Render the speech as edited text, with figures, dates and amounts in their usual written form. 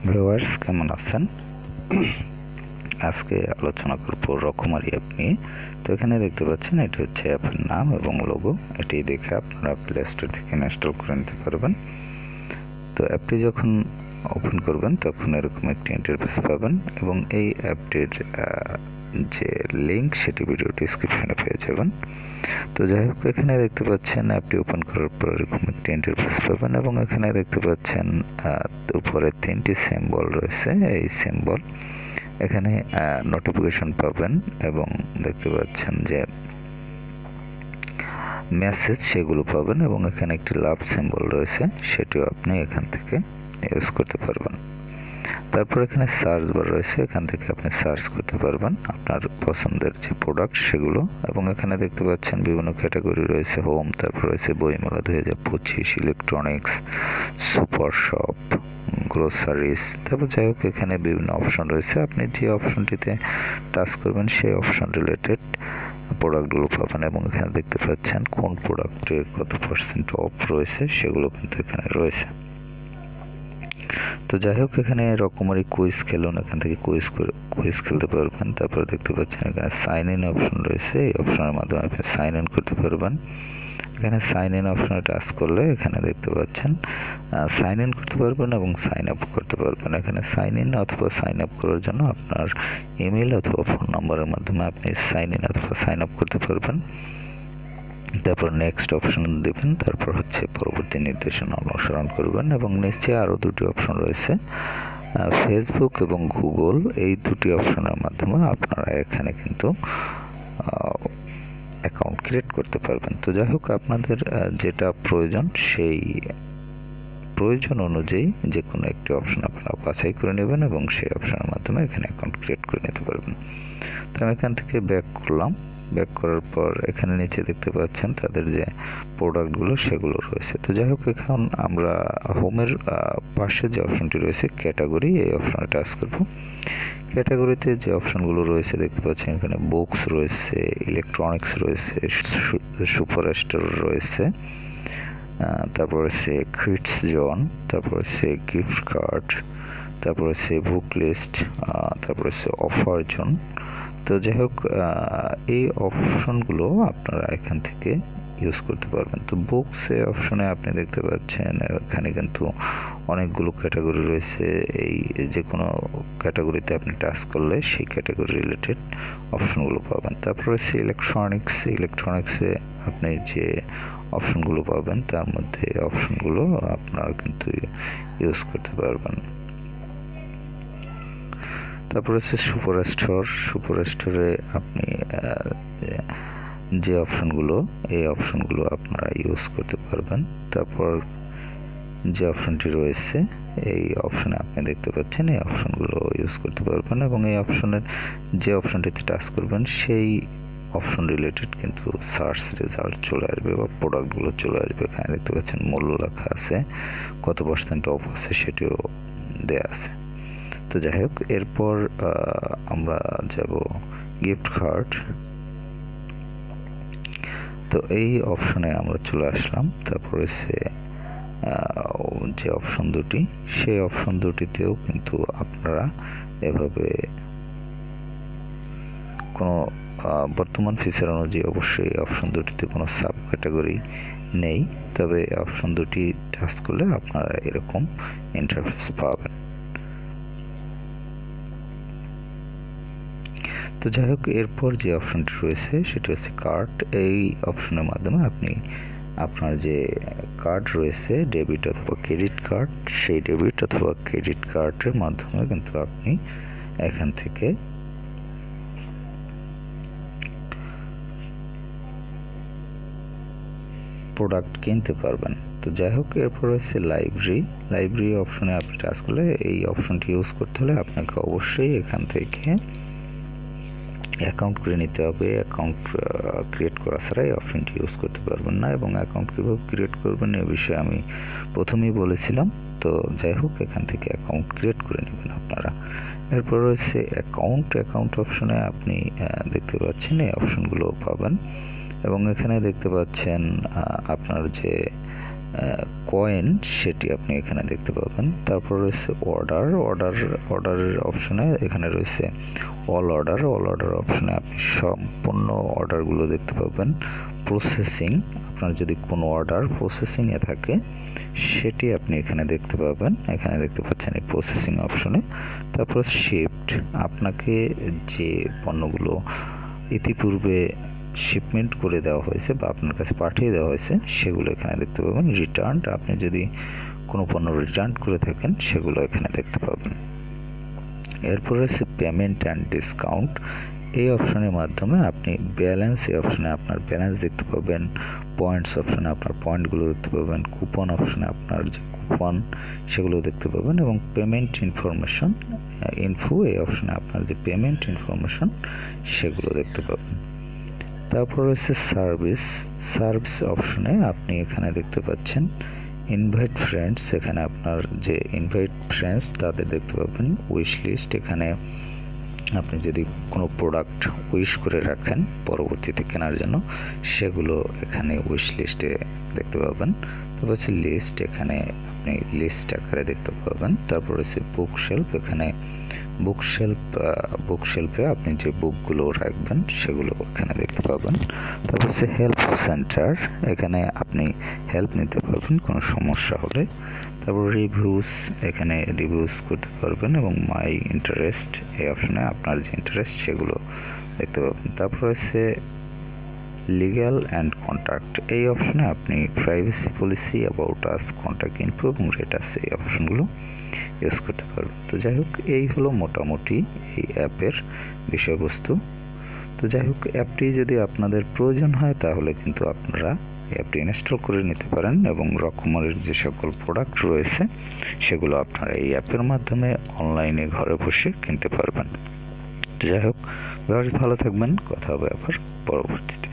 Viewers কেমন আছেন? আজকে আলোচনা করব রকমারি অ্যাপ নিয়ে। তো এখানে দেখতে পাচ্ছেন এটি হচ্ছে অ্যাপের নাম এবং লোগো। এটি দেখে আপনারা প্লে স্টোর থেকে ইনস্টল করে নিতে পারবেন। তো অ্যাপটি যখন ওপেন করবেন তখন এরকম একটি ইন্টারফেস পাবেন এবং এই অ্যাপটির যে লিঙ্ক সেটি ভিডিও ডিসক্রিপশনে পেয়ে যাবেন। তো যাই হোক, এখানে দেখতে পাচ্ছেন অ্যাপটি ওপেন করার পর এরকম একটি ইন্টারফেস পাবেন এবং এখানে দেখতে পাচ্ছেন উপরে 3টি সিম্বল রয়েছে। এই সিম্বল এখানে নোটিফিকেশন পাবেন এবং দেখতে পাচ্ছেন যে মেসেজ সেগুলো পাবেন এবং এখানে একটি লাভ সিম্বল রয়েছে, সেটিও আপনি এখান থেকে ইউজ করতে পারবেন। তারপর এখানে সার্চ বার রয়েছে, এখান থেকে আপনি সার্চ করতে পারবেন আপনার পছন্দের যে প্রোডাক্ট সেগুলো। এবং এখানে দেখতে পাচ্ছেন বিভিন্ন ক্যাটাগরি রয়েছে, হোম, তারপর রয়েছে বইমেলা 2025, ইলেকট্রনিক্স, সুপার শপ, গ্রোসারিজ। তারপর যাই হোক, এখানে বিভিন্ন অপশন রয়েছে, আপনি যে অপশনটিতে টাচ করবেন সেই অপশন রিলেটেড প্রোডাক্টগুলো পাবেন এবং এখানে দেখতে পাচ্ছেন কোন প্রোডাক্টে কত পার্সেন্ট অফ রয়েছে সেগুলো কিন্তু এখানে রয়েছে। তো যাই হোক, এখানে রকমারি কুইজ খেলুন, এখান থেকে কুইজ খেলতে পারবেন। তারপরে দেখতে পাচ্ছেন এখানে সাইন ইন অপশন রয়েছে, এই অপশনের মাধ্যমে আপনি সাইন ইন করতে পারবেন। এখানে সাইন ইন অপশনে টাচ করলে এখানে দেখতে পাচ্ছেন সাইন ইন করতে পারবেন এবং সাইন আপ করতে পারবেন। এখানে সাইন ইন অথবা সাইন আপ করার জন্য আপনার ইমেল অথবা ফোন নম্বরের মাধ্যমে আপনি সাইন ইন অথবা সাইন আপ করতে পারবেন। তারপর নেক্সট অপশন দেবেন, তারপর হচ্ছে পরবর্তী নির্দেশনা অনুসরণ করবেন এবং নিচে আরও দুটি অপশন রয়েছে, ফেসবুক এবং গুগল। এই দুটি অপশনের মাধ্যমে আপনারা এখানে কিন্তু অ্যাকাউন্ট ক্রিয়েট করতে পারবেন। তো যাই হোক, আপনাদের যেটা প্রয়োজন সেই প্রয়োজন অনুযায়ী যে কোনো একটি অপশন আপনারা বাছাই করে নেবেন এবং সেই অপশনের মাধ্যমে এখানে অ্যাকাউন্ট ক্রিয়েট করে নিতে পারবেন। তো আমি এখান থেকে ব্যাক করলাম। ব্যাক করার পর এখানে নিচে দেখতে পাচ্ছেন তাদের যে প্রোডাক্টগুলো সেগুলো রয়েছে। তো যাই হোক, এখন আমরা হোমের পাশে যে অপশনটি রয়েছে ক্যাটাগরি, এই অপশনে টাচ করব। ক্যাটাগরিতে যে অপশনগুলো রয়েছে দেখতে পাচ্ছেন এখানে বুকস রয়েছে, ইলেকট্রনিক্স রয়েছে, সুপার স্টোর রয়েছে, তারপর হচ্ছে কিডস জোন, তারপর হচ্ছে গিফট কার্ড, তারপর হচ্ছে বুক লিস্ট, তারপর হচ্ছে অফার জোন। তো যাই হোক, এই অপশনগুলো আপনারা এখান থেকে ইউজ করতে পারবেন। তো বুকস এই অপশনে আপনি দেখতে পাচ্ছেন এখানে কিন্তু অনেকগুলো ক্যাটাগরি রয়েছে। এই যে কোনো ক্যাটাগরিতে আপনি টাচ করলে সেই ক্যাটাগরি রিলেটেড অপশনগুলো পাবেন। তারপর হচ্ছে ইলেকট্রনিক্সে আপনি যে অপশনগুলো পাবেন তার মধ্যে অপশনগুলো আপনারা কিন্তু ইউজ করতে পারবেন। তারপর হচ্ছে সুপার স্টোরে আপনি যে অপশনগুলো, এই অপশনগুলো আপনারা ইউজ করতে পারবেন। তারপর যে অপশনটি রয়েছে এই অপশনে আপনি দেখতে পাচ্ছেন এই অপশনগুলো ইউজ করতে পারবেন এবং এই অপশনের যে অপশনটিতে টাচ করবেন সেই অপশন রিলেটেড কিন্তু সার্চ রেজাল্ট চলে আসবে বা প্রোডাক্টগুলো চলে আসবে। এখানে দেখতে পাচ্ছেন মূল্য লেখা আছে, কত পার্সেন্ট অফ আছে সেটিও দেয়া আছে। তো যাই হোক, এরপর আমরা যাব গিফট কার্ড। তো এই অপশনে আমরা চলে আসলাম। তারপর হচ্ছে যে অপশন দুটি, সেই অপশন দুটিতেও কিন্তু আপনারা এভাবে কোনো বর্তমান ফিচার অনুযায়ী অবশ্যই অপশন দুটিতে কোনো সাব ক্যাটাগরি নেই, তবে অপশন দুটি টাচ করলে আপনারা এরকম ইন্টারফেস পাবেন। তো যাই হোক, এরপর যে অপশনটি রয়েছে সেটি হচ্ছে কার্ড। এই অপশনের মাধ্যমে আপনি আপনার যে কার্ড রয়েছে ডেবিট অথবা ক্রেডিট কার্ড, সেই ডেবিট অথবা ক্রেডিট কার্ডের মাধ্যমে কিন্তু আপনি এখান থেকে প্রোডাক্ট কিনতে পারবেন। তো যাই হোক, এরপর হচ্ছে লাইব্রেরি অপশনে আপনি টাচ করলে এই অপশনটি ইউজ করতে হলে আপনাকে অবশ্যই এখান থেকে অ্যাকাউন্ট করে নিতে হবে। অ্যাকাউন্ট ক্রিয়েট করা ছাড়া এই অপশনটি ইউজ করতে পারবেন না এবং অ্যাকাউন্ট কীভাবে ক্রিয়েট করবেন এ বিষয়ে আমি প্রথমেই বলেছিলাম। তো যাই হোক, এখান থেকে অ্যাকাউন্ট ক্রিয়েট করে নেবেন আপনারা। এরপর রয়েছে অ্যাকাউন্ট অপশনে আপনি দেখতে পাচ্ছেন এই অপশনগুলো পাবেন এবং এখানে দেখতে পাচ্ছেন আপনার যে কয়েন সেটি আপনি এখানে দেখতে পাবেন। তারপর রয়েছে অর্ডারের অপশনে এখানে রয়েছে অল অর্ডার অপশনে আপনি সম্পূর্ণ অর্ডারগুলো দেখতে পাবেন। প্রসেসিং, আপনার যদি কোনো অর্ডার প্রসেসিংয়ে থাকে সেটি আপনি এখানে দেখতে পাবেন, এখানে দেখতে পাচ্ছেন এই প্রসেসিং অপশনে। তারপর শিফট, আপনাকে যে পণ্যগুলো ইতিপূর্বে শিপমেন্ট করে দেওয়া হয়েছে বা আপনার কাছে পাঠিয়ে দেওয়া হয়েছে সেগুলো এখানে দেখতে পাবেন। রিটার্ন, আপনি যদি কোনো পণ্য রিটার্ন করে থাকেন সেগুলো এখানে দেখতে পাবেন। এরপর রয়েছে পেমেন্ট অ্যান্ড ডিসকাউন্ট। এই অপশনের মাধ্যমে আপনি ব্যালেন্স, এই অপশনে আপনার ব্যালেন্স দেখতে পাবেন। পয়েন্টস অপশনে আপনার পয়েন্টগুলো দেখতে পাবেন। কুপন অপশনে আপনার যে কুপন সেগুলো দেখতে পাবেন এবং পেমেন্ট ইনফরমেশন ইনফো, এই অপশনে আপনার যে পেমেন্ট ইনফরমেশন সেগুলো দেখতে পাবেন। তারপর রয়েছে সার্ভিস অপশনে আপনি এখানে দেখতে পাচ্ছেন ইনভাইট ফ্রেন্ডস, এখানে আপনার যে ইনভাইট ফ্রেন্ডস তাদের দেখতে পাবেন। উইশ লিস্ট, এখানে আপনি যদি কোনো প্রোডাক্ট উইশ করে রাখেন পরবর্তীতে কেনার জন্য সেগুলো এখানে উইশ লিস্টে দেখতে পাবেন। তারপর হচ্ছে লিস্ট, এখানে আপনি লিস্ট আকারে দেখতে পাবেন। তারপর হচ্ছে বুকশেলফ, এখানে বুকশেলফে আপনি যে বুকগুলো রাখবেন সেগুলো এখানে দেখতে পাবেন। তারপর হচ্ছে হেল্প সেন্টার, এখানে আপনি হেল্প নিতে পারবেন কোনো সমস্যা হলে। তারপর রিভিউস, এখানে রিভিউস করতে পারবেন এবং মাই ইন্টারেস্ট, এই অপশনে আপনার যে ইন্টারেস্ট সেগুলো দেখতে পাবেন। তারপর হচ্ছে লিগ্যাল অ্যান্ড কন্ট্যাক্ট, এই অপশনে আপনি privacy policy, about us, contact info এবং রেটাস, এই অপশনগুলো ইউজ করতে পারবেন। তো যাই হোক, এই হলো মোটামুটি এই অ্যাপের বিষয়বস্তু। তো যাই হোক, অ্যাপটি যদি আপনাদের প্রয়োজন হয় তাহলে কিন্তু আপনারা অ্যাপটি ইনস্টল করে নিতে পারেন এবং রকমারির যে সকল প্রোডাক্ট রয়েছে সেগুলো আপনারা এই অ্যাপের মাধ্যমে অনলাইনে ঘরে বসে কিনতে পারবেন। তো যাই হোক, ভালো থাকবেন, কথা হবে আবার পরবর্তীতে।